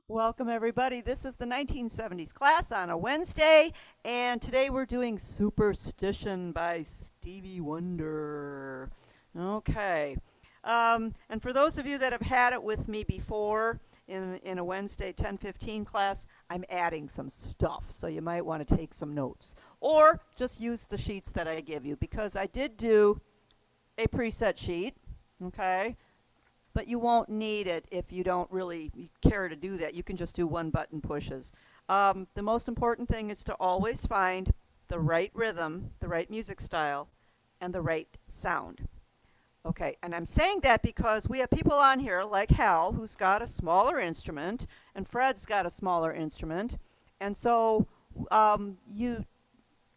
Welcome, everybody. This is the 1970s class on a Wednesday, and today we're doing Superstition by Stevie Wonder. Okay. And for those of you that have had it with me before in a Wednesday 10:15 class, I'm adding some stuff, so you might want to take some notes. Or just use the sheets that I give you, because I did do a preset sheet, okay? But you won't need it if you don't really care to do that. You can just do one button pushes. The most important thing is to always find the right rhythm, the right music style, and the right sound. Okay, and I'm saying that because we have people on here like Hal, who's got a smaller instrument, and Fred's got a smaller instrument, and so you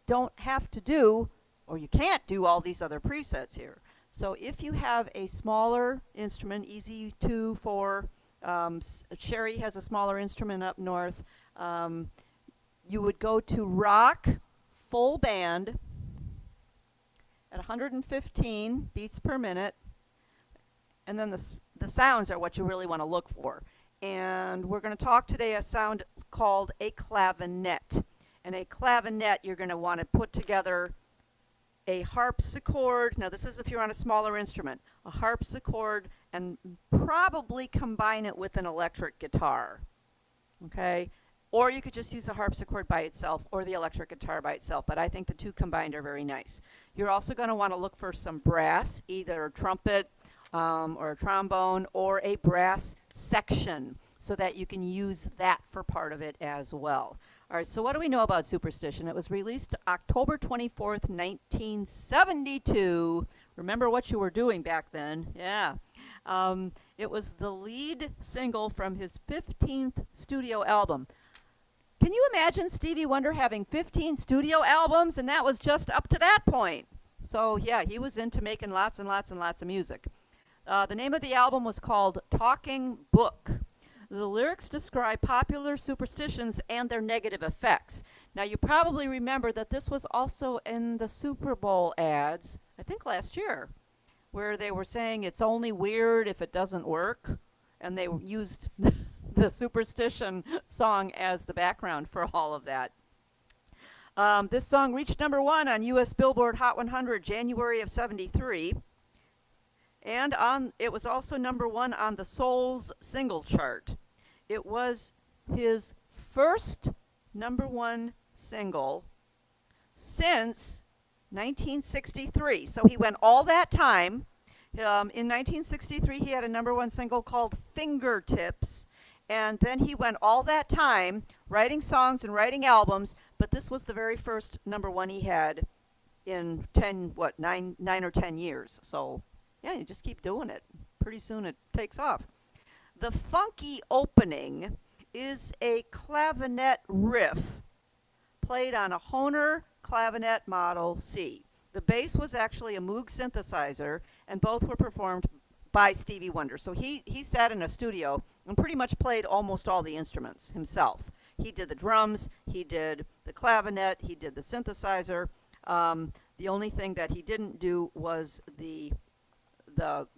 don't have to do, or you can't do all these other presets here. So if you have a smaller instrument, easy 2, 4, Sherry has a smaller instrument up north, you would go to rock full band at 115 beats per minute, and then the sounds are what you really want to look for. And we're going to talk today a sound called a clavinet. And a clavinet, you're going to want to put together a harpsichord. Now this is if you're on a smaller instrument. A harpsichord, and probably combine it with an electric guitar. Okay? Or you could just use a harpsichord by itself or the electric guitar by itself, but I think the two combined are very nice. You're also going to want to look for some brass, either a trumpet or a trombone or a brass section, so that you can use that for part of it as well. All right, so what do we know about Superstition? It was released October 24th, 1972. Remember what you were doing back then. Yeah. It was the lead single from his 15th studio album. Can you imagine Stevie Wonder having 15 studio albums, and that was just up to that point? So yeah, he was into making lots and lots and lots of music. The name of the album was called Talking Book. The lyrics describe popular superstitions and their negative effects. Now, you probably remember that this was also in the Super Bowl ads, I think last year, where they were saying it's only weird if it doesn't work, and they used the Superstition song as the background for all of that. This song reached #1 on U.S. Billboard Hot 100 January of '73. And it was also #1 on the Soul's single chart. It was his first #1 single since 1963. So he went all that time. In 1963, he had a #1 single called Fingertips. And then he went all that time writing songs and writing albums. But this was the very first #1 he had in 9 or 10 years. So yeah, you just keep doing it. Pretty soon it takes off. The funky opening is a clavinet riff played on a Hohner clavinet Model C. The bass was actually a Moog synthesizer, and both were performed by Stevie Wonder. So he sat in a studio and pretty much played almost all the instruments himself. He did the drums, he did the clavinet, he did the synthesizer. The only thing that he didn't do was the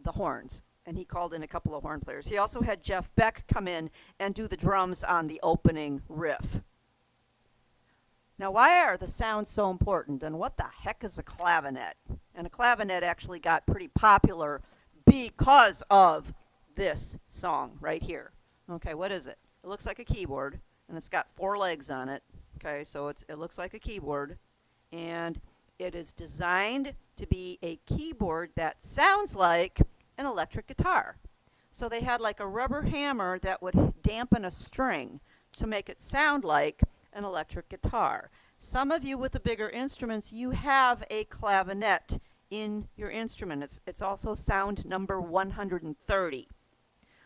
horns, and he called in a couple of horn players. He also had Jeff Beck come in and do the drums on the opening riff. Now, why are the sounds so important, and what the heck is a clavinet? And a clavinet actually got pretty popular because of this song right here. Okay, what is it? It looks like a keyboard, and it's got 4 legs on it. Okay, so it looks like a keyboard, and it is designed to be a keyboard that sounds like an electric guitar. So they had like a rubber hammer that would dampen a string to make it sound like an electric guitar. Some of you with the bigger instruments, you have a clavinet in your instrument. It's also sound number 130.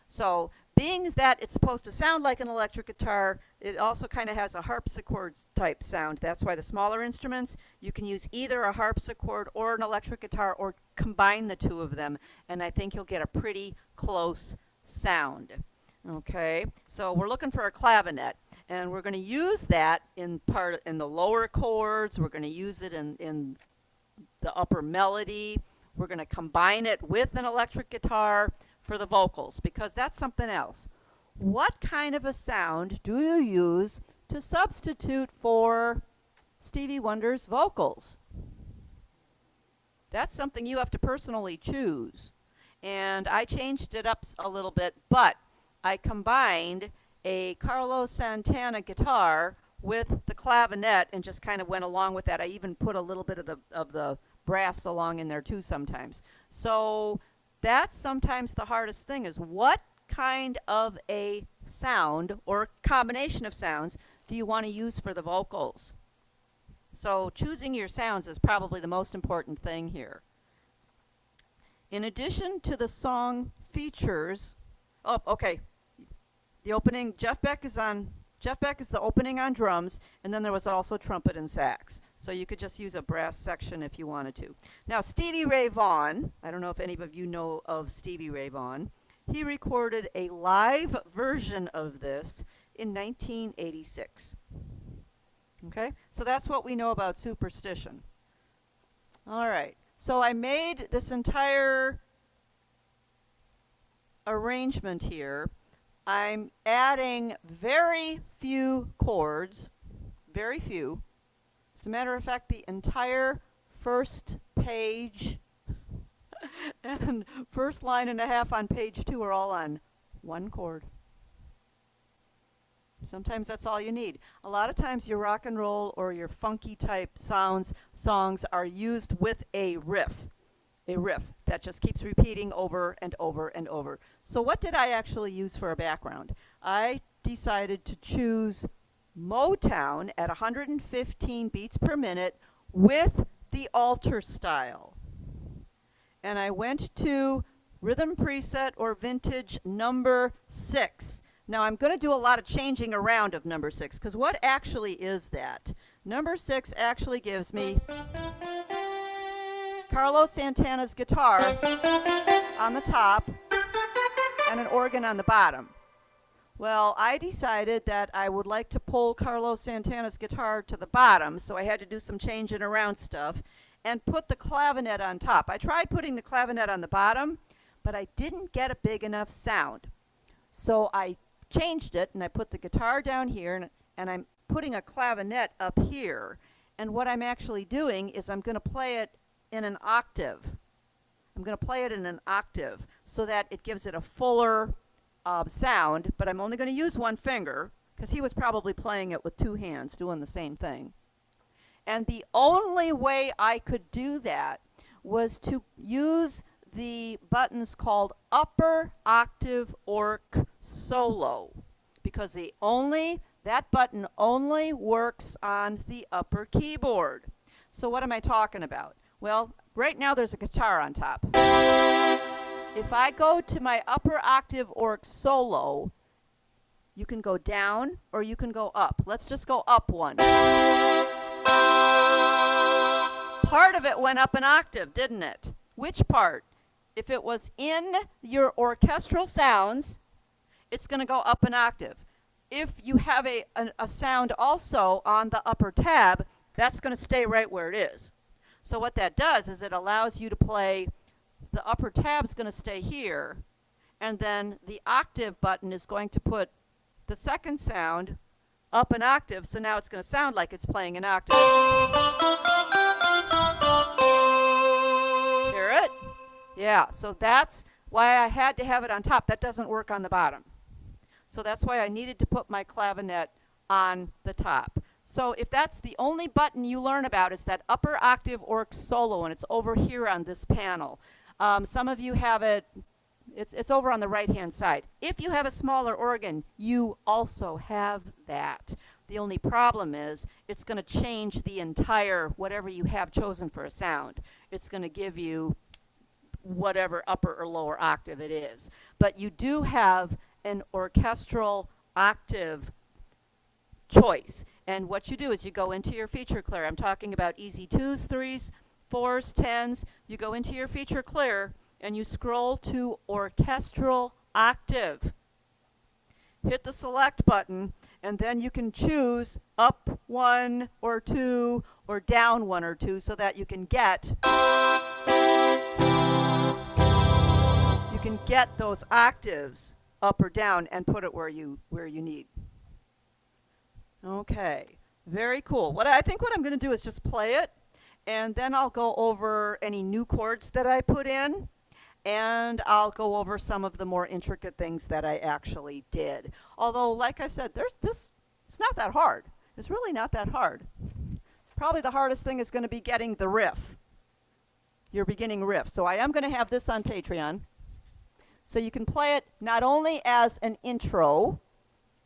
So being that it's supposed to sound like an electric guitar, it also kind of has a harpsichord type sound. That's why the smaller instruments, you can use either a harpsichord or an electric guitar, or combine the two of them, and I think you'll get a pretty close sound. Okay, so we're looking for a clavinet, and we're going to use that in the lower chords. We're going to use it in the upper melody. We're going to combine it with an electric guitar for the vocals, because that's something else. what kind of a sound do you use to substitute for Stevie Wonder's vocals? That's something you have to personally choose. And I changed it up a little bit, but I combined a Carlos Santana guitar with the clavinet and just kind of went along with that. I even put a little bit of the brass along in there too sometimes. So that's sometimes the hardest thing, is what kind of a sound or combination of sounds do you want to use for the vocals? So choosing your sounds is probably the most important thing here. In addition to the song features, oh, okay, the opening, Jeff Beck is the opening on drums, and then there was also trumpet and sax. So you could just use a brass section if you wanted to. Now, Stevie Ray Vaughan, I don't know if any of you know of Stevie Ray Vaughan, he recorded a live version of this in 1986. Okay, so that's what we know about Superstition. All right, so I made this entire arrangement here. I'm adding very few chords, very few. As a matter of fact, the entire first page and first line and a half on page 2 are all on one chord. Sometimes that's all you need. A lot of times your rock and roll or your funky type songs are used with a riff that just keeps repeating over and over and over. So what did I actually use for a background? I decided to choose Motown at 115 beats per minute with the alter style. And I went to rhythm preset or vintage number 6. Now I'm going to do a lot of changing around of number 6, because what actually is that? Number 6 actually gives me Carlos Santana's guitar on the top and an organ on the bottom. Well, I decided that I would like to pull Carlos Santana's guitar to the bottom, so I had to do some changing around stuff and put the clavinet on top. I tried putting the clavinet on the bottom, but I didn't get a big enough sound. So I changed it, and I put the guitar down here, and I'm putting a clavinet up here. And what I'm actually doing is I'm going to play it in an octave. I'm going to play it in an octave so that it gives it a fuller sound, but I'm only going to use one finger, because he was probably playing it with 2 hands, doing the same thing. And the only way I could do that was to use the buttons called upper octave orc solo, because that button only works on the upper keyboard. So what am I talking about? Well, right now there's a guitar on top. If I go to my upper octave orc solo, you can go down or you can go up. Let's just go up one. Part of it went up an octave, didn't it? Which part? If it was in your orchestral sounds, it's going to go up an octave. If you have a sound also on the upper tab, that's going to stay right where it is. So what that does is it allows you to play, the upper tab's going to stay here, and then the octave button is going to put the second sound up an octave, so now it's going to sound like it's playing in octaves. Hear it? Yeah, so that's why I had to have it on top. That doesn't work on the bottom. So that's why I needed to put my clavinet on the top. So if that's the only button you learn about, is that upper octave orc solo, and it's over here on this panel. Some of you have it, it's over on the right-hand side. If you have a smaller organ, you also have that. The only problem is it's going to change the entire, whatever you have chosen for a sound. It's going to give you whatever upper or lower octave it is. But you do have an orchestral octave choice. And what you do is you go into your feature clear. I'm talking about easy 2s, 3s, 4s, 10s. You go into your feature clear and you scroll to orchestral octave. Hit the select button, and then you can choose up 1 or 2 or down 1 or 2 so that you can get those octaves up or down and put it where you need. Okay, very cool. I think what I'm going to do is just play it, and then I'll go over any new chords that I put in, and I'll go over some of the more intricate things that I actually did. Although, like I said, it's not that hard. It's really not that hard. Probably the hardest thing is going to be getting the riff, your beginning riff. So I am going to have this on Patreon. So you can play it not only as an intro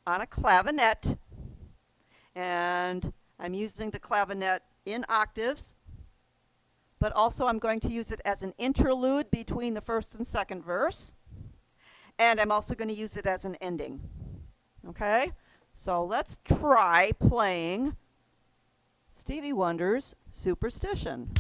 on a clavinet, and I'm using the clavinet in octaves, but also I'm going to use it as an interlude between the first and second verse, and I'm also going to use it as an ending. Okay? So let's try playing Stevie Wonder's Superstition.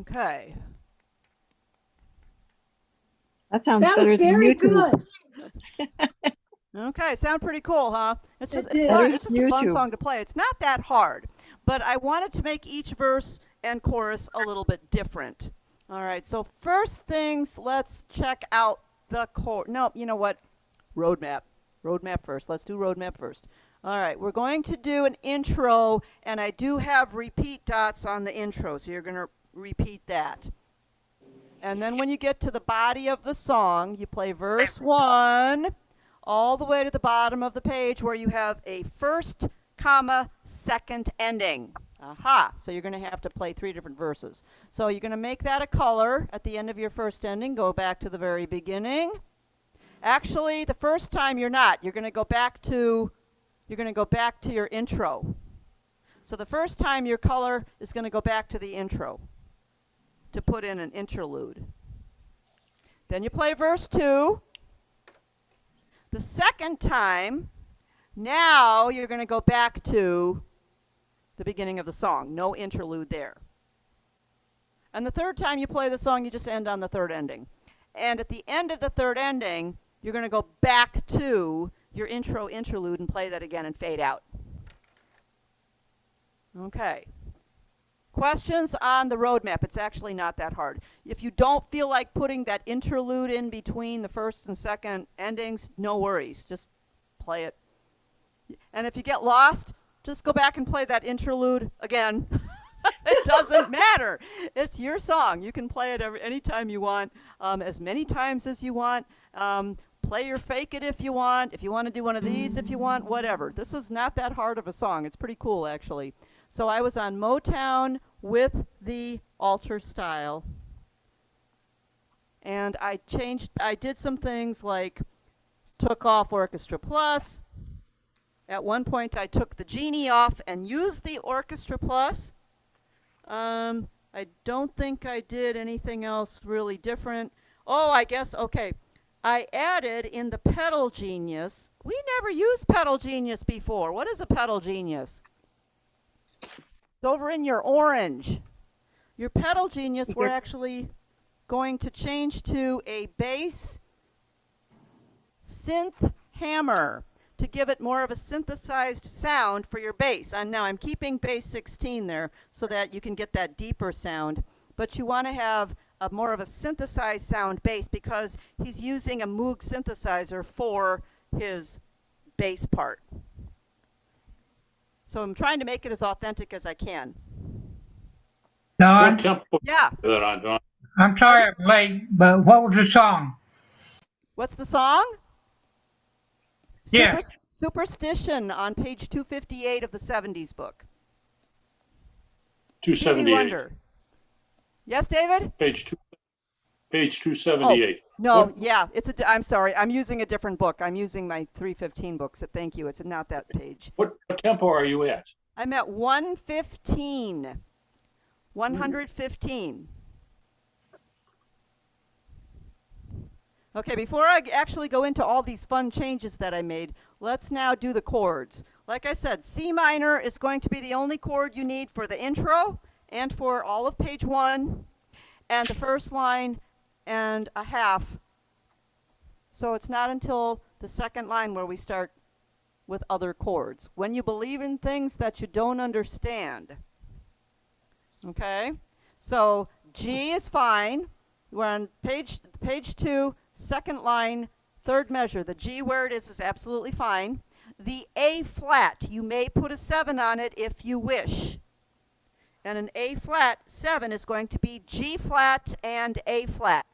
Okay. That sounds better than very YouTube. good. Okay, sound pretty cool, huh? It's It just did. fun. It's just a fun YouTube. song to play. It's not that hard, but I wanted to make each verse and chorus a little bit different. All right, so first things, let's check out the chord. No, you know what? Roadmap. Roadmap first. Let's do roadmap first. All right, we're going to do an intro, and I do have repeat dots on the intro, so you're going to repeat that. And then when you get to the body of the song, you play verse 1 all the way to the bottom of the page where you have a first comma second ending. Aha! So you're going to have to play 3 different verses. So you're going to make that a color at the end of your first ending. Go back to the very beginning. Actually, the first time you're not. You're going to go back to you're going to go back to your intro. So the first time your color is going to go back to the intro to put in an interlude. Then you play verse 2. The second time, now you're going to go back to the beginning of the song. No interlude there. And the third time you play the song, you just end on the third ending. And at the end of the third ending, you're going to go back to your intro interlude and play that again and fade out. Okay. Questions on the roadmap? It's actually not that hard. If you don't feel like putting that interlude in between the first and second endings, no worries. Just play it. And if you get lost, just go back and play that interlude again. It doesn't matter. It's your song. You can play it anytime you want, as many times as you want. Play your fake it if you want. If you want to do one of these, if you want, whatever. This is not that hard of a song. It's pretty cool, actually. So I was on Motown with the alter style. And I did some things like took off Orchestra Plus. At one point I took the Genie off and used the Orchestra Plus. I don't think I did anything else really different. Oh, I guess, okay. I added in the Pedal Genius. We never used Pedal Genius before. What is a Pedal Genius? It's over in your orange. Your Pedal Genius, we're actually going to change to a bass synth hammer to give it more of a synthesized sound for your bass. And now I'm keeping bass 16 there so that you can get that deeper sound. But you want to have more of a synthesized sound bass because he's using a Moog synthesizer for his bass part. So I'm trying to make it as authentic as I can. Daun, What tempo Yeah. is that on, Dawn? I'm sorry I'm late, but what was the song? What's the song? Yeah. Superstition on page 258 of the 70s book. Stevie 278. Wonder. Yes, David? Page 278. No, What- yeah, I'm sorry. I'm using a different book. I'm using my 315 book, so thank you. It's not that page. What tempo are you at? I'm at 115. 115. Okay, before I actually go into all these fun changes that I made, let's now do the chords. Like I said, C minor is going to be the only chord you need for the intro and for all of page 1 and the first line and a half. So it's not until the second line where we start with other chords. When you believe in things that you don't understand. Okay? So G is fine. We're on page 2, second line, third measure. The G where it is absolutely fine. The A flat, you may put a 7 on it if you wish. And an A flat 7 is going to be G flat and A flat.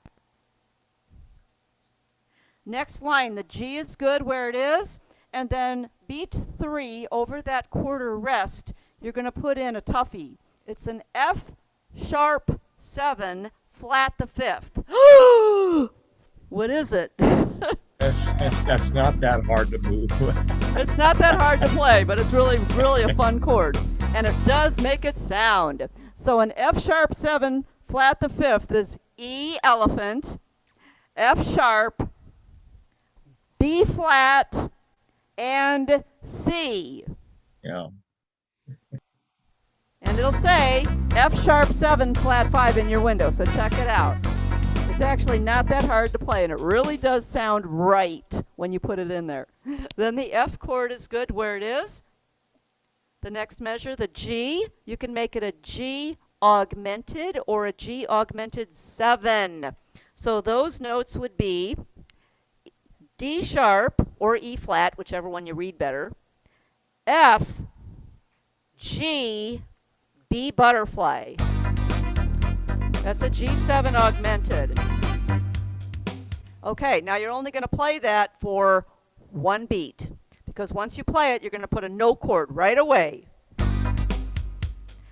Next line, the G is good where it is. And then beat 3 over that quarter rest, you're going to put in a toughie. It's an F sharp 7 flat the 5th. What is it? That's not that hard to move. It's not that hard to play, but it's really, really a fun chord. And it does make it sound. So an F sharp 7 flat the 5th is E elephant, F sharp, B flat, and C. Yeah. And it'll say F sharp 7 flat 5 in your window, so check it out. It's actually not that hard to play, and it really does sound right when you put it in there. Then the F chord is good where it is. The next measure, the G, you can make it a G augmented or a G augmented 7. So those notes would be D sharp or E flat, whichever one you read better, F, G, B butterfly. That's a G7 augmented. Okay, now you're only going to play that for one beat, because once you play it, you're going to put a no chord right away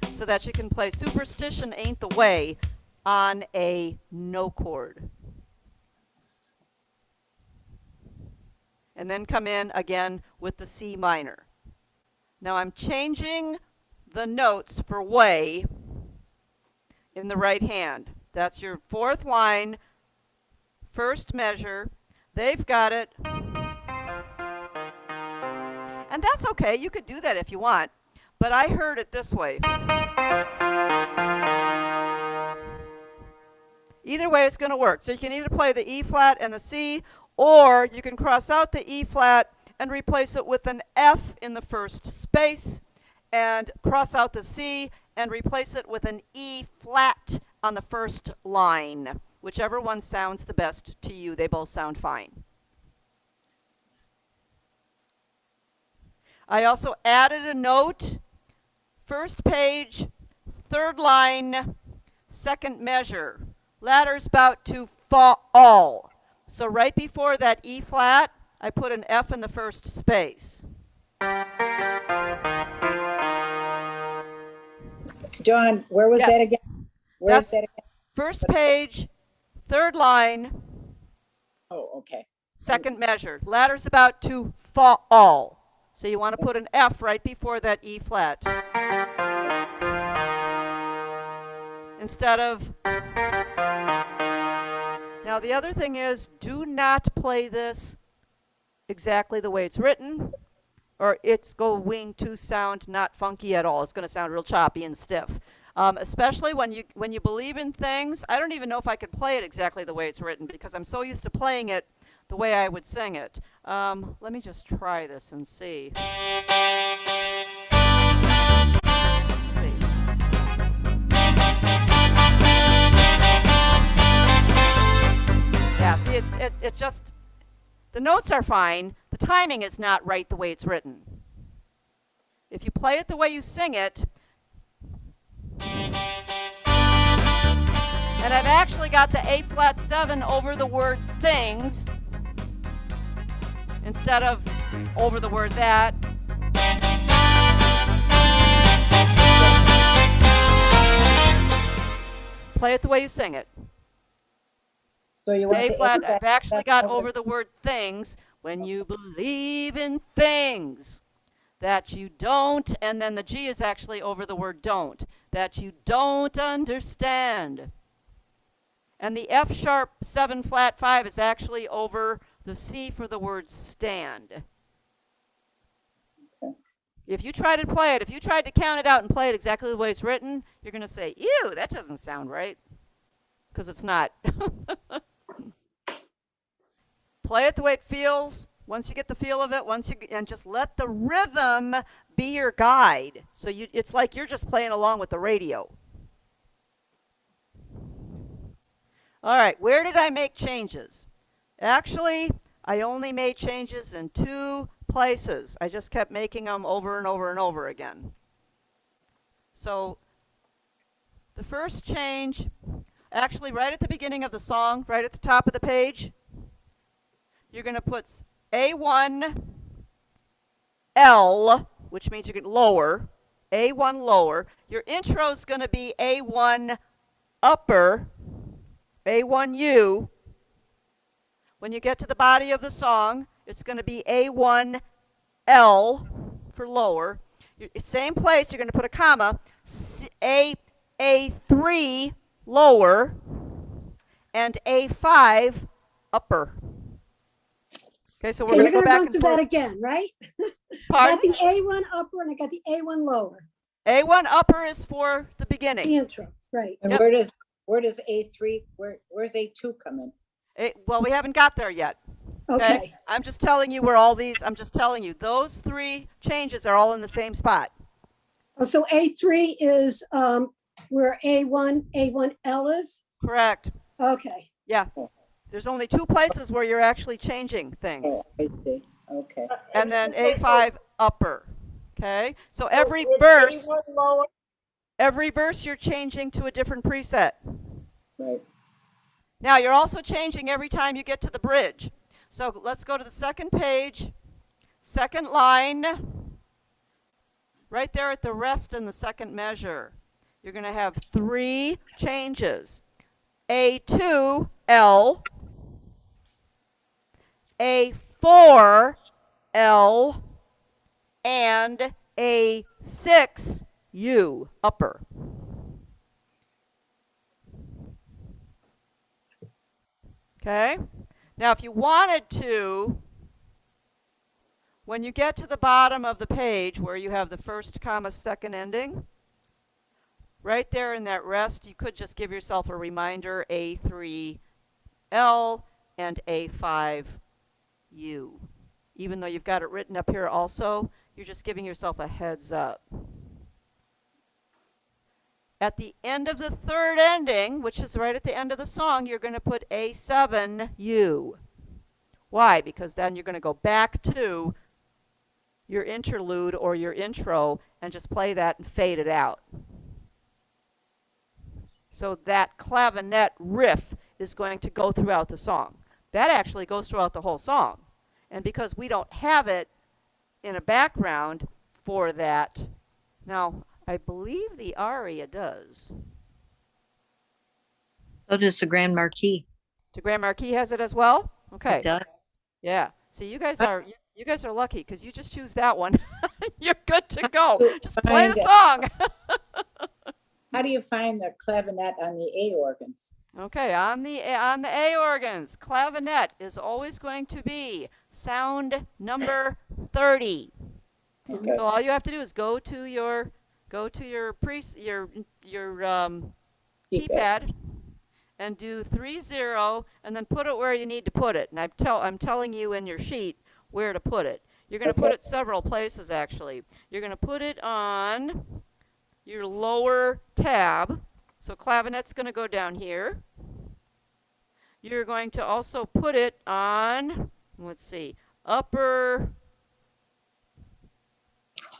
so that you can play Superstition Ain't the Way on a no chord. And then come in again with the C minor. Now I'm changing the notes for way in the right hand. That's your fourth line, first measure. They've got it. And that's okay. You could do that if you want. But I heard it this way. Either way, it's going to work. So you can either play the E flat and the C, or you can cross out the E flat and replace it with an F in the first space, and cross out the C and replace it with an E flat on the first line. Whichever one sounds the best to you. They both sound fine. I also added a note. First page, third line, second measure. Ladder's about to fall. So right before that E flat, I put an F in the first space. Dawn, where was Yes. that again? Where is That's that again? first page, third line, Oh, okay. second measure. Ladder's about to fall. So you want to put an F right before that E flat. Instead of... Now the other thing is, do not play this exactly the way it's written, or it's going to sound not funky at all. It's going to sound real choppy and stiff. Especially when you believe in things. I don't even know if I could play it exactly the way it's written because I'm so used to playing it the way I would sing it. Let me just try this and see. Let's see. Yeah, see, it's just, the notes are fine. The timing is not right the way it's written. If you play it the way you sing it, and I've actually got the A flat 7 over the word things instead of over the word that. Play it the way you sing it. So you want A the flat, I've actually got over- over the word things. When you believe in things that you don't, and then the G is actually over the word don't, that you don't understand. And the F sharp 7 flat 5 is actually over the C for the word stand. Okay. If you try to play it, if you tried to count it out and play it exactly the way it's written, you're going to say, ew, that doesn't sound right. Because it's not. Play it the way it feels. Once you get the feel of it, and just let the rhythm be your guide. So it's like you're just playing along with the radio. All right, where did I make changes? Actually, I only made changes in 2 places. I just kept making them over and over and over again. So the first change, actually right at the beginning of the song, right at the top of the page, you're going to put A1 L, which means you're going to lower, A1 lower. Your intro is going to be A1 upper, A1 U. When you get to the body of the song, it's going to be A1 L for lower. Same place, you're going to put a comma, A3 lower, and A5 upper. Okay, so we're Okay, going you're to go gonna back go and through forth. that again, right? I Pardon? got the A1 upper and I got the A1 lower. A1 upper is for the The beginning. intro, right? And Yep. where's A3, where's A2 coming? Well, we haven't got there yet. Okay. I'm just telling you where all these, I'm just telling you, those 3 changes are all in the same spot. Oh, so A3 is where A1L is? Correct. Okay. Yeah. There's only 2 places where you're actually changing things. Oh, I see. Okay. And then A5 upper. Okay? So every verse you're changing to a different preset. Right. Now you're also changing every time you get to the bridge. So let's go to the second page, second line, right there at the rest in the second measure. You're going to have 3 changes. A2 L, A4 L, and A6 U upper. Okay? Now, if you wanted to, when you get to the bottom of the page where you have the first comma second ending, right there in that rest, you could just give yourself a reminder, A3L and A5U. Even though you've got it written up here also, you're just giving yourself a heads up. At the end of the third ending, which is right at the end of the song, you're going to put A7U. Why? Because then you're going to go back to your interlude or your intro and just play that and fade it out. So that clavinet riff is going to go throughout the song. That actually goes throughout the whole song. And because we don't have it in a background for that, now I believe the aria does. So does the Grand Marquis. The Grand Marquis has it as well? Okay. It does. Yeah. See, you guys are lucky because you just choose that one. You're good to go. Just play the song. How do you find the clavinet on the A organs? Okay, on the A organs, clavinet is always going to be sound number 30. Okay. So all you have to do is go to your keypad and do 30 and then put it where you need to put it. And I'm telling you in your sheet where to put it. You're going to put it several places actually. You're going to put it on your lower tab. So clavinet's going to go down here. You're going to also put it on, let's see, upper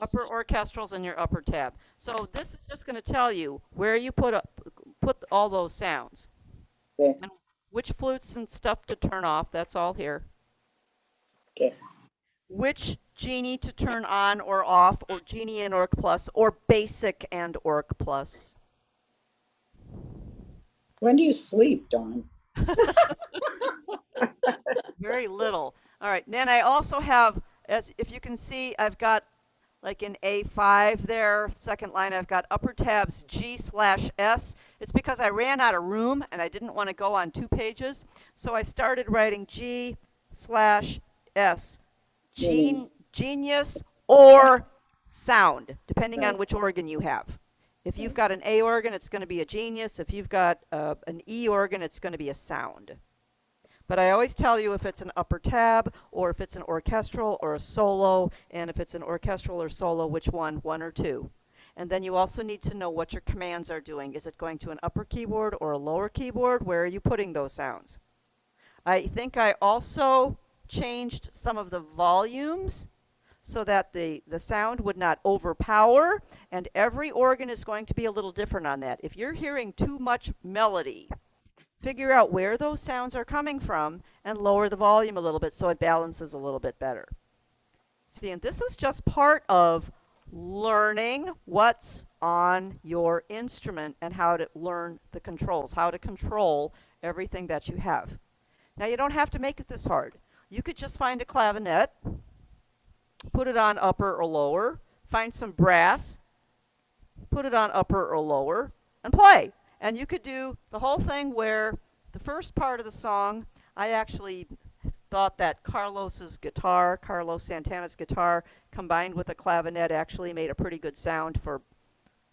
orchestrals in your upper tab. So this is just going to tell you where you put all those sounds. Okay. And which flutes and stuff to turn off, that's all here. Okay. Which Genie to turn on or off, or Genie and Orc Plus, or Basic and Orc Plus. When do you sleep, Dawn? Very little. All right. Then I also have, as if you can see, I've got like in A5 there, second line, I've got upper tabs G/S. It's because I ran out of room and I didn't want to go on 2 pages. So I started writing G/S. Genius or sound, depending on which organ you have. If you've got an A organ, it's going to be a genius. If you've got an E organ, it's going to be a sound. But I always tell you if it's an upper tab, or if it's an orchestral or a solo, and if it's an orchestral or solo, which one or two. And then you also need to know what your commands are doing. Is it going to an upper keyboard or a lower keyboard? Where are you putting those sounds? I think I also changed some of the volumes so that the sound would not overpower, and every organ is going to be a little different on that. If you're hearing too much melody, figure out where those sounds are coming from and lower the volume a little bit so it balances a little bit better. See, and this is just part of learning what's on your instrument and how to learn the controls, how to control everything that you have. Now, you don't have to make it this hard. You could just find a clavinet, put it on upper or lower, find some brass, put it on upper or lower, and play. And you could do the whole thing where the first part of the song, I actually thought that Carlos Santana's guitar, combined with a clavinet, actually made a pretty good sound for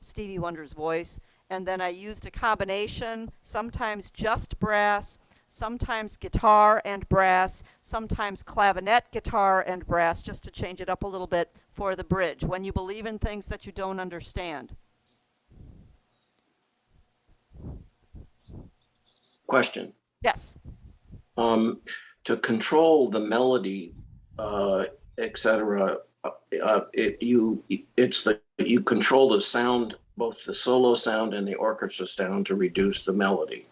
Stevie Wonder's voice. And then I used a combination, sometimes just brass, sometimes guitar and brass, sometimes clavinet, guitar, and brass, just to change it up a little bit for the bridge, when you believe in things that you don't understand. Question. Yes. To control the melody, etc., you control the sound, both the solo sound and the orchestra sound, to reduce the melody.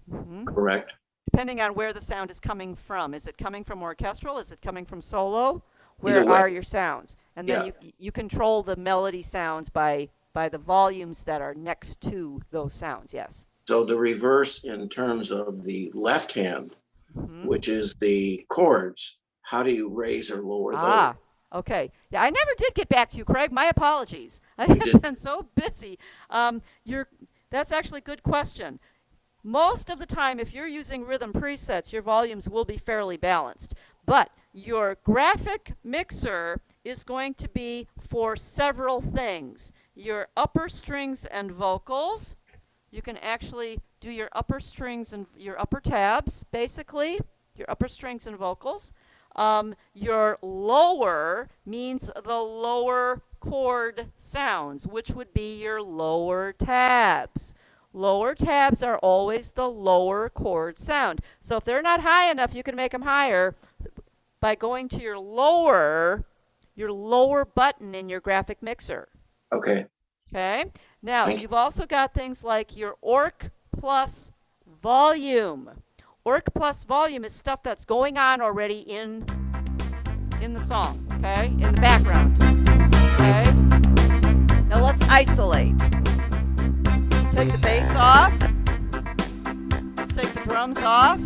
Mm-hmm. Correct? Depending on where the sound is coming from. Is it coming from orchestral? Is it coming from solo? Where Either way. are your sounds? And then you control the melody sounds by the volumes that are next to those sounds, yes. So the reverse in terms of the left hand, Mm-hmm. which is the chords, how do you raise or lower those? Okay. Yeah, I never did get back to you, Craig. My apologies. I You have did. been so busy. That's actually a good question. Most of the time, if you're using rhythm presets, your volumes will be fairly balanced. But your graphic mixer is going to be for several things. Your upper strings and vocals. You can actually do your upper strings and your upper tabs, basically, your upper strings and vocals. Your lower means the lower chord sounds, which would be your lower tabs. Lower tabs are always the lower chord sound. So if they're not high enough, you can make them higher by going to your lower button in your graphic mixer. Okay, Okay? Now, Thank you. you've also got things like your ORC plus volume. ORC plus volume is stuff that's going on already in the song, okay? In the background. Okay? Now let's isolate. Take the bass off. Let's take the drums off.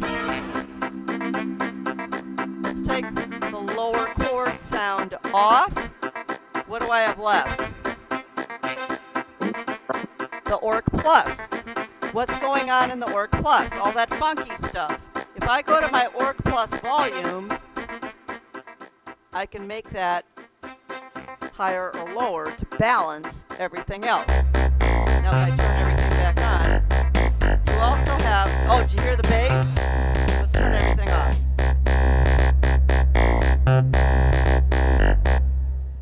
Let's take the lower chord sound off. What do I have left? The ORC plus. What's going on in the ORC plus? All that funky stuff. If I go to my ORC plus volume, I can make that higher or lower to balance everything else. Now if I turn everything back on, you also have, oh, did you hear the bass? Let's turn everything off.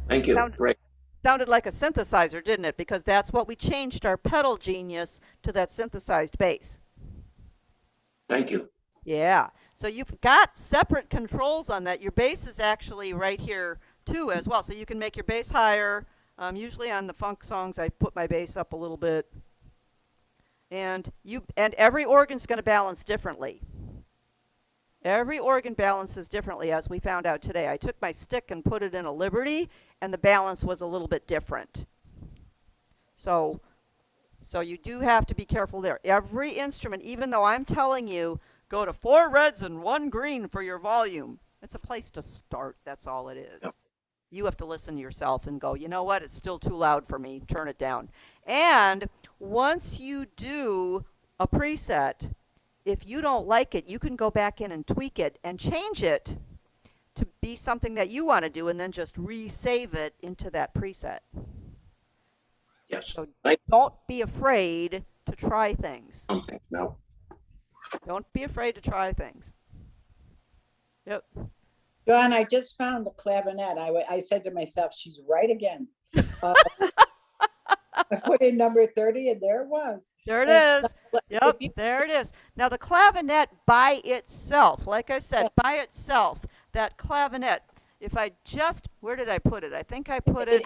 thank you. Sound- Great. Sounded like a synthesizer, didn't it? Because that's what we changed our pedal genius to, that synthesized bass. Thank you. Yeah. So you've got separate controls on that. Your bass is actually right here too as well. So you can make your bass higher. Usually on the funk songs, I put my bass up a little bit. And every organ's going to balance differently. Every organ balances differently, as we found out today. I took my stick and put it in a Liberty, and the balance was a little bit different. So you do have to be careful there. Every instrument, even though I'm telling you, go to 4 reds and 1 green for your volume. It's a place to start. That's all it is. Yep. You have to listen to yourself and go, you know what? It's still too loud for me. Turn it down. And once you do a preset, if you don't like it, you can go back in and tweak it and change it to be something that you want to do and then just resave it into that preset. Yes. So Thank don't be afraid to try things. something. No. Don't be afraid to try things. Yep. Dawn, I just found the clavinet. I said to myself, she's right again. I put in number 30 and there it was. There it And is. if Yep, you- there it is. Now the clavinet by itself, like I said, by itself, that clavinet, if I just, where did I put it? I think I put it,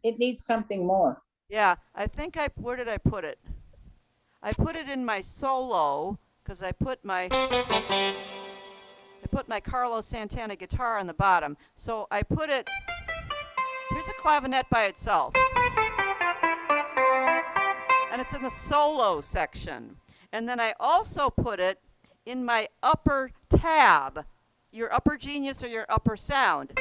It needs something more. yeah, where did I put it? I put it in my solo, because I put my Carlos Santana guitar on the bottom. So I put it, here's a clavinet by itself. And it's in the solo section. And then I also put it in my upper tab, your upper genius or your upper sound.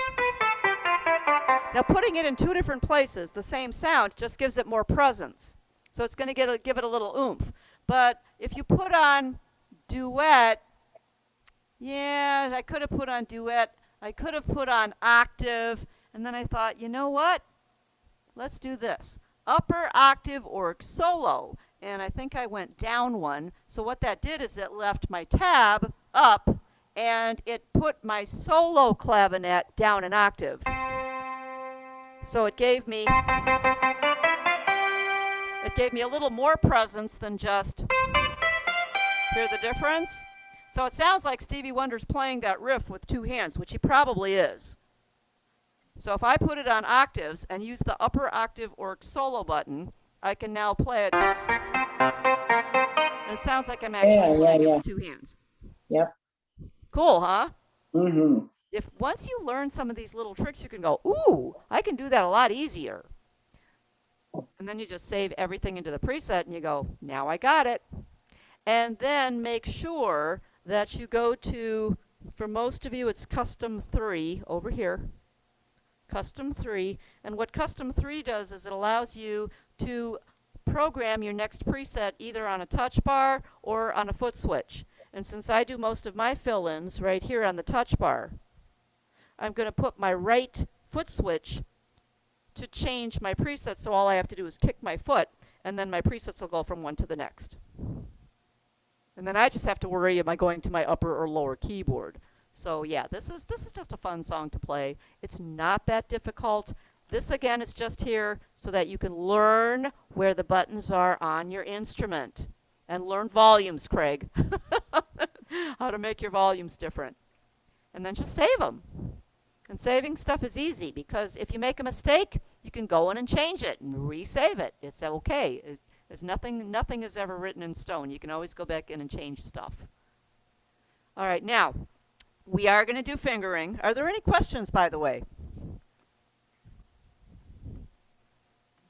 Now putting it in 2 different places, the same sound, just gives it more presence. So it's going to give it a little oomph. But if you put on duet, yeah, I could have put on duet. I could have put on octave. And then I thought, you know what? Let's do this. Upper octave or solo. And I think I went down 1. So what that did is it left my tab up and it put my solo clavinet down an octave. So it gave me a little more presence than just, hear the difference? So it sounds like Stevie Wonder's playing that riff with 2 hands, which he probably is. So if I put it on octaves and use the upper octave or solo button, I can now play it. And it sounds like I'm actually playing it with 2 hands. Yep. Cool, huh? Mm-hmm. If once you learn some of these little tricks, you can go, ooh, I can do that a lot easier. And then you just save everything into the preset and you go, now I got it. And then make sure that you go to, for most of you, it's custom 3 over here. Custom 3. And what Custom 3 does is it allows you to program your next preset either on a touch bar or on a foot switch. And since I do most of my fill-ins right here on the touch bar, I'm going to put my right foot switch to change my presets, so all I have to do is kick my foot, and then my presets will go from one to the next. And then I just have to worry, am I going to my upper or lower keyboard? So yeah, this is just a fun song to play. It's not that difficult. This again is just here so that you can learn where the buttons are on your instrument and learn volumes, Craig. How to make your volumes different. And then just save them. And saving stuff is easy because if you make a mistake, you can go in and change it and resave it. It's okay. There's nothing is ever written in stone. You can always go back in and change stuff. All right, now we are going to do fingering. Are there any questions, by the way?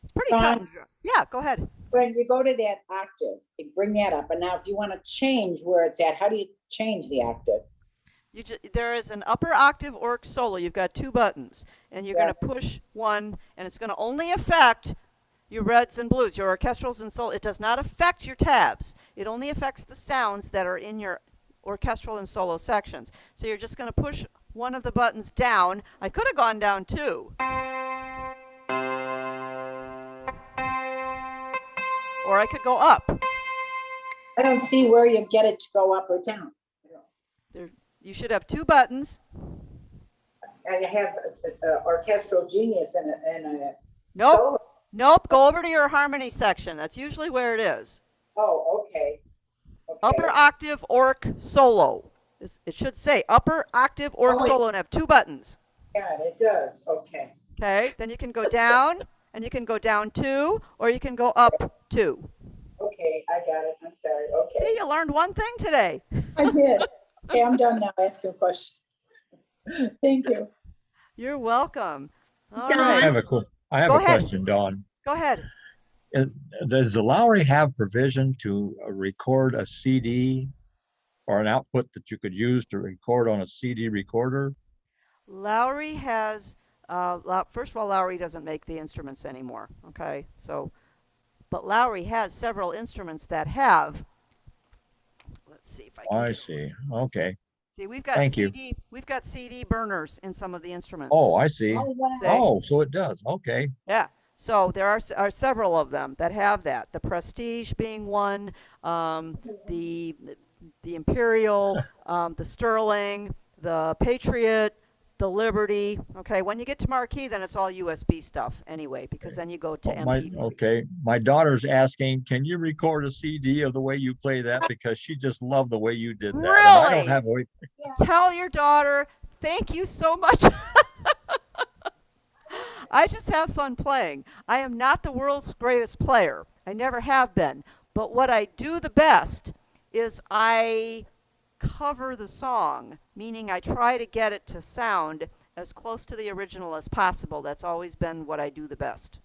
It's pretty cut and dry. Yeah, go ahead. When you go to that octave, you bring that up. And now if you want to change where it's at, how do you change the octave? There is an upper octave orc solo. You've got two buttons, and you're going to push one, and it's going to only affect your reds and blues, your orchestrals and solo. It does not affect your tabs. It only affects the sounds that are in your orchestral and solo sections. So you're just going to push one of the buttons down. I could have gone down two. Or I could go up. I don't see where you get it to go up or down. You should have two buttons. I have orchestral genius and a Nope. solo. Nope. Go over to your harmony section. That's usually where it is. Oh, okay. Upper octave orc solo. It should say upper octave orc wait. solo and have two buttons. Yeah, it does. Okay. Okay. Then you can go down, and you can go down two, or you can go up two. Okay, I got it. I'm sorry. See, Okay. you learned one thing today. I did. Okay, I'm done now asking questions. Thank you. You're welcome. All Dawn. I right. have Go a ahead. question, Dawn. Go ahead. Does the Lowry have provision to record a CD or an output that you could use to record on a CD recorder? Lowry has, first of all, Lowry doesn't make the instruments anymore. Okay. But Lowry has several instruments that have. Let's see if I can. I see. Okay. See, we've got Thank you. CD. We've got CD burners in some of the instruments. Oh, I see. Oh, wow. Oh, so it does. Okay. Yeah. So there are several of them that have that. The Prestige being one, the Imperial, the Sterling, the Patriot, the Liberty. Okay. When you get to Marquee, then it's all USB stuff anyway, because then you go to MP3. Okay. My daughter's asking, can you record a CD of the way you play that? Because she just loved the way you did that. And I Really? don't have a way. Tell your daughter, thank you so much. I just have fun playing. I am not the world's greatest player. I never have been. But what I do the best is I cover the song, meaning I try to get it to sound as close to the original as possible. That's always been what I do the best.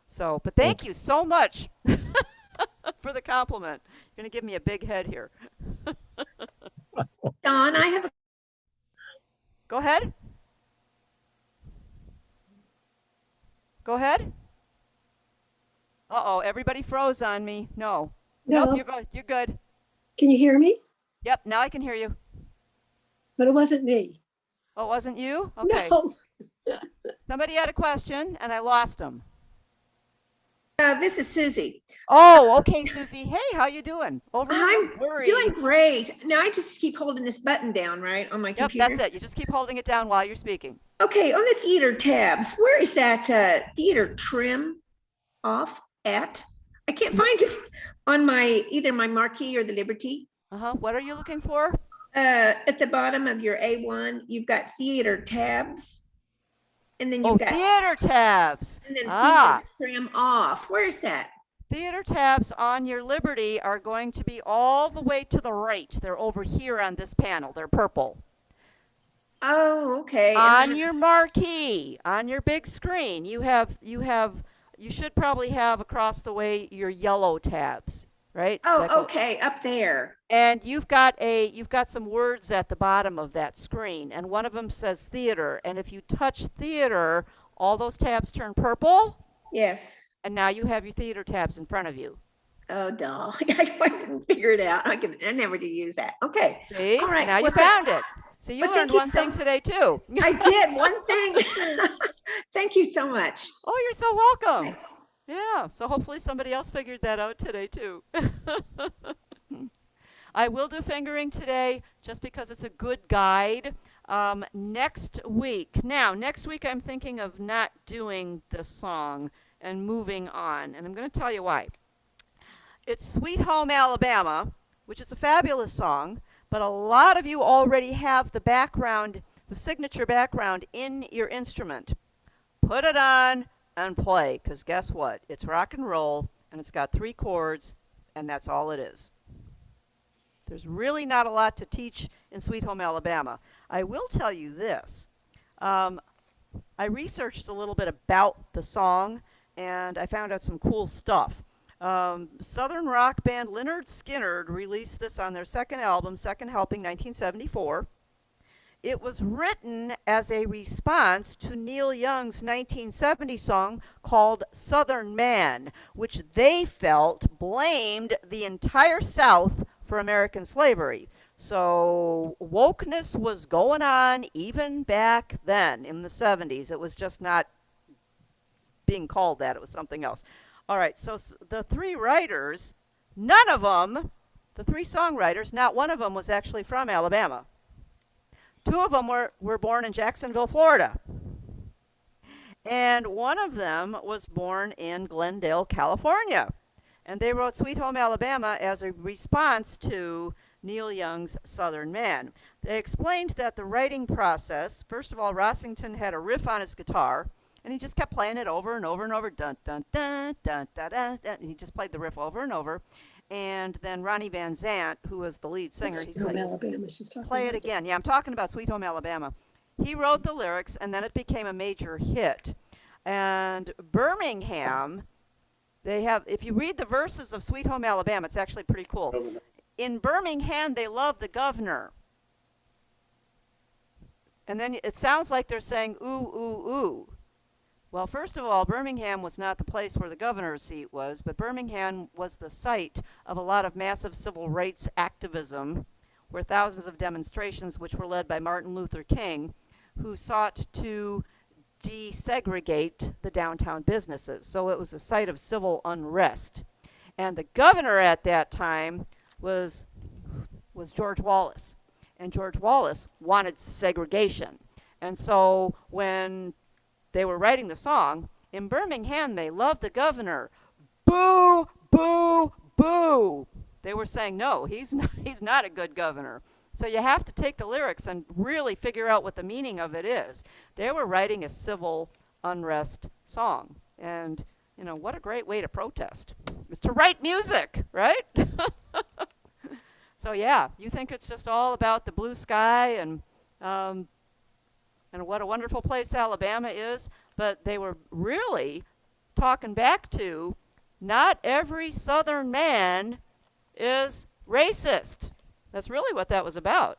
So, but thank you so much for the compliment. You're going to give me a big head here. Dawn, I have a Go ahead. Go ahead. Uh-oh, everybody froze on me. No. No. Nope, you're good. You're good. Can you hear me? Yep, now I can hear you. But it wasn't me. Oh, it wasn't you? Okay. No. Somebody had a question, and I lost them. this is Susie. Oh, okay, Susie. Hey, how you doing? Over in I'm Missouri. doing great. Now I just keep holding this button down, right, on my Yep, computer. that's it. You just keep holding it down while you're speaking. Okay, on the theater tabs, where is that theater trim off at? I can't find it on my either my Marquee or the Liberty. Uh-huh. What are you looking for? At the bottom of your A1, you've got theater tabs, and then Oh, you've got theater tabs. and then Ah. theater trim off. Where's that? Theater tabs on your Liberty are going to be all the way to the right. They're over here on this panel. They're purple. Oh, okay. And On then- your marquee, on your big screen, you should probably have across the way your yellow tabs. right? Oh, That go- okay, up there. And you've got some words at the bottom of that screen, and one of them says theater. And if you touch theater, all those tabs turn purple, Yes. and now you have your theater tabs in front of you. Oh, doll. I didn't figure it out. I never did use that. Okay. See? All right. Now you well, found it. So you well, thank learned you one thing so- today too. I did one thing. Thank you so much. Oh, you're so welcome. Yeah, so hopefully somebody else figured that out today too. I will do fingering today just because it's a good guide. Next week I'm thinking of not doing the song and moving on, and I'm going to tell you why. It's Sweet Home Alabama, which is a fabulous song, but a lot of you already have the background, the signature background in your instrument. Put it on and play, because guess what? It's rock and roll, and it's got 3 chords, and that's all it is. There's really not a lot to teach in Sweet Home Alabama. I will tell you this. I researched a little bit about the song, and I found out some cool stuff. Southern rock band Lynyrd Skynyrd released this on their second album, Second Helping, 1974. It was written as a response to Neil Young's 1970 song called Southern Man, which they felt blamed the entire South for American slavery. So wokeness was going on even back then in the 70s. It was just not being called that. It was something else. All right, so the 3 writers, none of them, the 3 songwriters, not one of them was actually from Alabama. 2 of them were born in Jacksonville, Florida. And one of them was born in Glendale, California. And they wrote Sweet Home Alabama as a response to Neil Young's Southern Man. They explained that the writing process, first of all, Rossington had a riff on his guitar, and he just kept playing it over and over and over, dun, dun, dun, dun, dun, dun, dun. And he just played the riff over and over. And then Ronnie Van Zant, who was the lead singer, he Home said, Alabama, she's talking play it about. again. Yeah, I'm talking about Sweet Home Alabama. He wrote the lyrics, and then it became a major hit. And Birmingham, they have, if you read the verses of Sweet Home Alabama, it's actually pretty cool. In Birmingham, they love the governor. And then it sounds like they're saying, ooh, ooh, ooh. Well, first of all, Birmingham was not the place where the governor's seat was, but Birmingham was the site of a lot of massive civil rights activism, where thousands of demonstrations, which were led by Martin Luther King, who sought to desegregate the downtown businesses. So it was a site of civil unrest. And the governor at that time was George Wallace. And George Wallace wanted segregation. And so when they were writing the song, in Birmingham, they loved the governor. Boo, boo, boo. They were saying, no, he's not a good governor. So you have to take the lyrics and really figure out what the meaning of it is. They were writing a civil unrest song. And, you know, what a great way to protest. Is to write music, right? So yeah, you think it's just all about the blue sky and what a wonderful place Alabama is, but they were really talking back to not every Southern man is racist. That's really what that was about.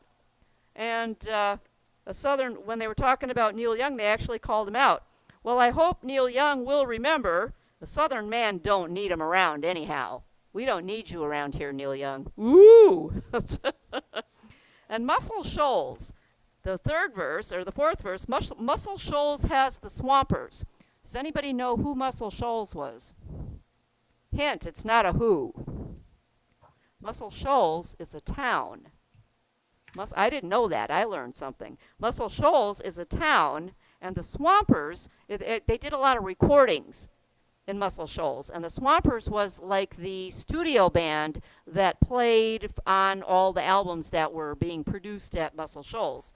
And when they were talking about Neil Young, they actually called him out. Well, I hope Neil Young will remember the Southern man don't need him around anyhow. We don't need you around here, Neil Young. Ooh! And Muscle Shoals, the 3rd verse, or the 4th verse, Muscle Shoals has the Swampers. Does anybody know who Muscle Shoals was? Hint, it's not a who. Muscle Shoals is a town. I didn't know that. I learned something. Muscle Shoals is a town, and the Swampers, they did a lot of recordings in Muscle Shoals. And the Swampers was like the studio band that played on all the albums that were being produced at Muscle Shoals.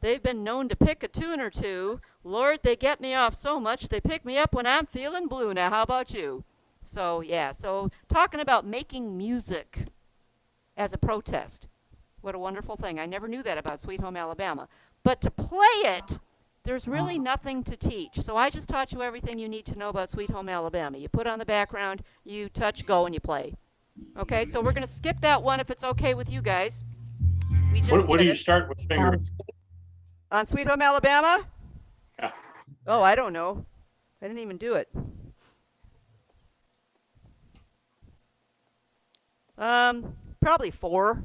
They've been known to pick a tune or two. Lord, they get me off so much, they pick me up when I'm feeling blue. Now, how about you? So, yeah, so talking about making music as a protest. What a wonderful thing. I never knew that about Sweet Home Alabama. But to play it, there's really nothing to teach. So I just taught you everything you need to know about Sweet Home Alabama. You put on the background, you touch, go, and you play. Okay, so we're going to skip that one if it's okay with you guys. We just What do did you it. start with fingering? On Sweet Home Alabama? Yeah. Oh, I don't know. I didn't even do it. Probably 4.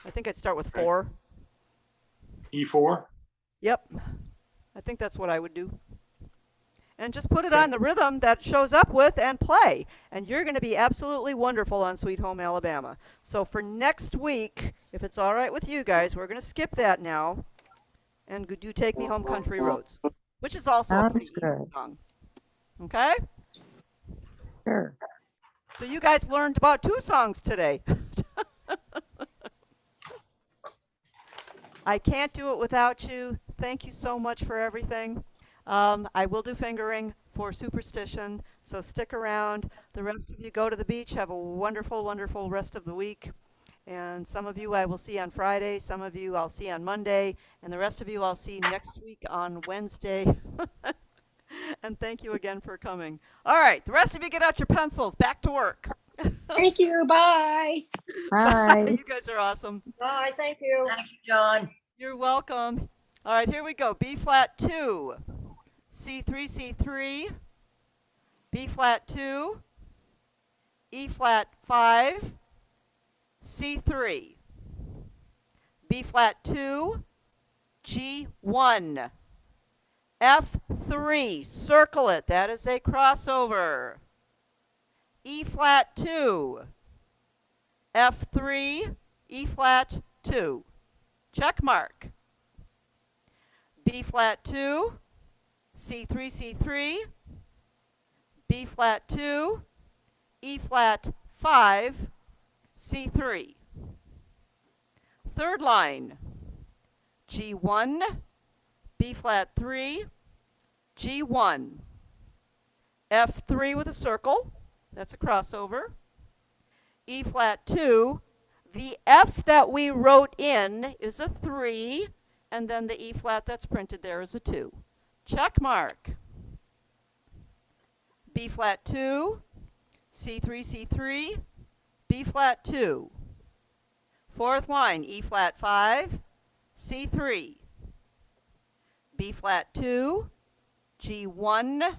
I think I'd start with Okay. 4. E4? Yep. I think that's what I would do. And just put it on the rhythm that it shows up with and play. And you're going to be absolutely wonderful on Sweet Home Alabama. So for next week, if it's all right with you guys, we're going to skip that now and do Take Me Home Country Roads, which is also a pretty Sounds easy good. song. Okay? Sure. So you guys learned about 2 songs today. I can't do it without you. Thank you so much for everything. I will do fingering for Superstition, so stick around. The rest of you go to the beach. Have a wonderful, wonderful rest of the week. And some of you I will see on Friday, some of you I'll see on Monday, and the rest of you I'll see next week on Wednesday. And thank you again for coming. All right, the rest of you get out your pencils. Back to work. Thank you. Bye. Bye. You guys are awesome. Bye, thank you. Thank you, John. You're welcome. All right, here we go. B flat 2, C3, C3, B flat 2, E flat 5, C3, B flat 2, G1, F3, circle it, that is a crossover. E flat 2, F3, E flat 2. Check mark. B flat 2, C3, C3, B flat 2, E flat 5, C3. Third line, G1, B flat 3, G1, F3 with a circle, that's a crossover, E flat 2, the F that we wrote in is a 3, and then the E flat that's printed there is a 2. Check mark. B flat 2, C3, C3, B flat 2. Fourth line, E flat 5, C3. B flat 2, G1,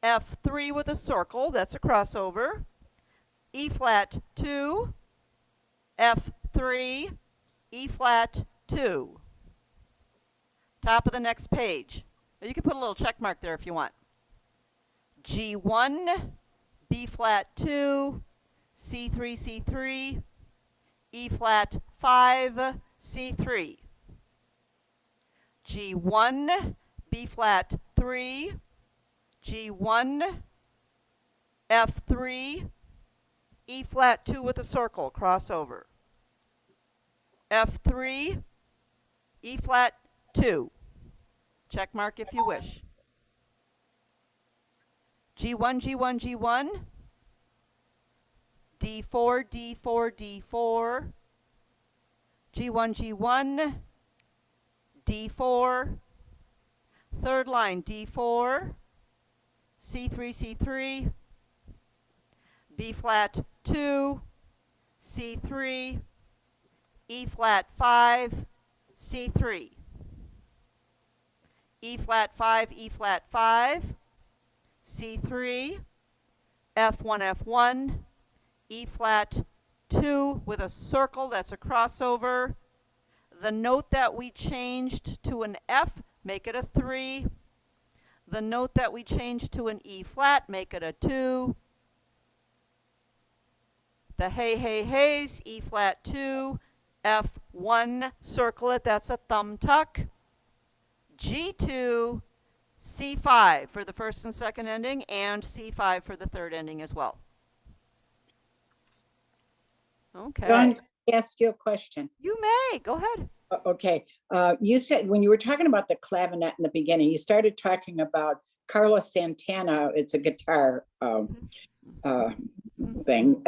F3 with a circle, that's a crossover, E flat 2, F3, E flat 2. Top of the next page. You can put a little check mark there if you want. G1, B flat 2, C3, C3, E flat 5, C3. G1, B flat 3, G1, F3, E flat 2 with a circle, crossover. F3, E flat 2. Check mark if you wish. G1, G1, G1, D4, D4, D4, G1, G1, D4, third line D4, C3, C3, B flat 2, C3, E flat 5, C3. E flat 5, E flat 5, C3, F1, F1, E flat 2 with a circle, that's a crossover. The note that we changed to an F, make it a 3. The note that we changed to an E flat, make it a 2. The hey, hey, heys, E flat 2, F1, circle it, that's a thumb tuck. G2, C5 for the first and second ending, and C5 for the third ending as well. Okay. John, can I ask you a question? You may. Go ahead. Okay, you said, when you were talking about the clavinet in the beginning, you started talking about Carlos Santana. It's a guitar thing.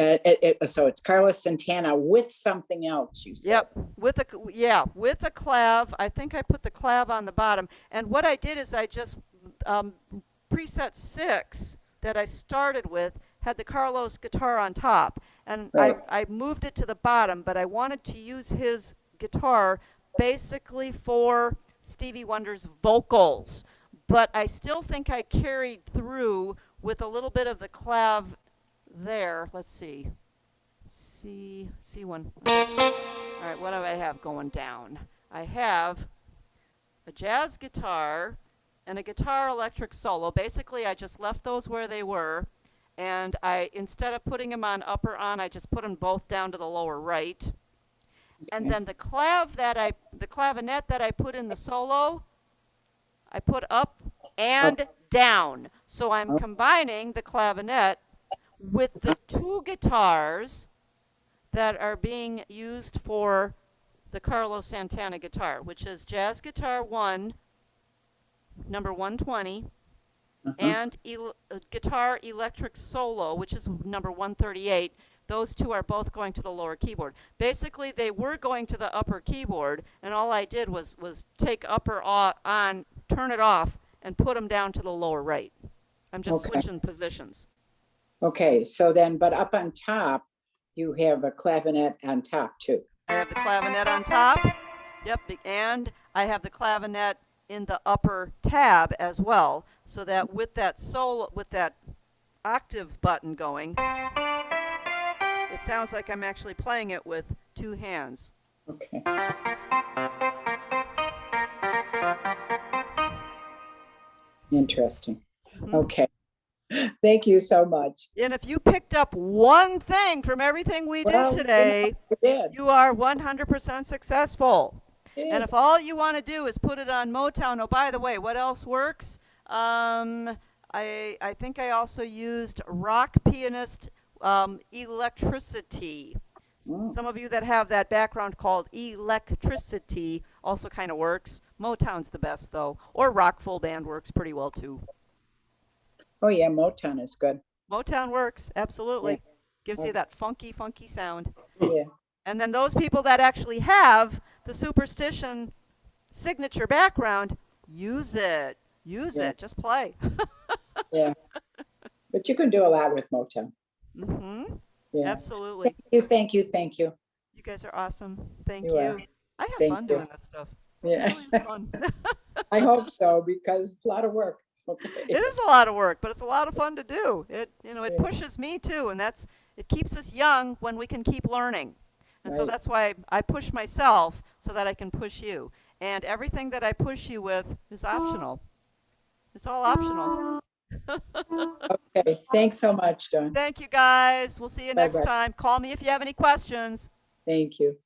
So it's Carlos Santana with something else, you said. Yep. With a clav. I think I put the clav on the bottom. And what I did is I just preset 6 that I started with had the Carlos guitar on top, and Right. I moved it to the bottom, but I wanted to use his guitar basically for Stevie Wonder's vocals. But I still think I carried through with a little bit of the clav there. Let's see. C1. All right, what do I have going down? I have a jazz guitar and a guitar electric solo. Basically, I just left those where they were, and instead of putting them on up or on, I just put them both down to the lower right. And then the clavinet that I put in the solo, I put up and down. So I'm combining the clavinet with the two guitars that are being used for the Carlos Santana guitar, which is Jazz Guitar 1, number 120, and Guitar Electric Solo, which is number 138. Those two are both going to the lower keyboard. Basically, they were going to the upper keyboard, and all I did was take upper on, turn it off, and put them down to the lower right. I'm just Okay. switching positions. Okay, so then, but up on top, you have a clavinet on top too. I have the clavinet on top. Yep, and I have the clavinet in the upper tab as well, so that with that octave button going, it sounds like I'm actually playing it with two hands. Okay. Interesting. Mhm. Okay. Thank you so much. And if you picked up one thing from everything we Well, did today, I did. you are 100% successful. Yeah. And if all you want to do is put it on Motown, oh, by the way, what else works? I think I also used rock pianist electricity. Some of you that have that background called electricity also kind of works. Motown's the best though, or rock full band works pretty well too. Oh yeah, Motown is good. Motown works, absolutely. Yeah. Gives you that funky sound. Yeah. And then those people that actually have the Superstition signature background, use it. Use Yeah. it. Just play. Yeah. But you can do a lot with Motown. Mm-hmm. Yeah. Absolutely. Thank you, thank you. You guys are awesome. Thank You are. you. I have Thank fun you. doing this stuff. Yeah. It really is fun. I hope so, because it's a lot of work. Okay. It is a lot of work, but it's a lot of fun to do. It Yeah. pushes me too, and it keeps us young when we can keep learning. And so Right. that's why I push myself so that I can push you. And everything that I push you with is optional. It's all optional. Okay, thanks so much, Dawn. Thank you guys. We'll see you next Bye-bye. time. Call me if you have any questions. Thank you.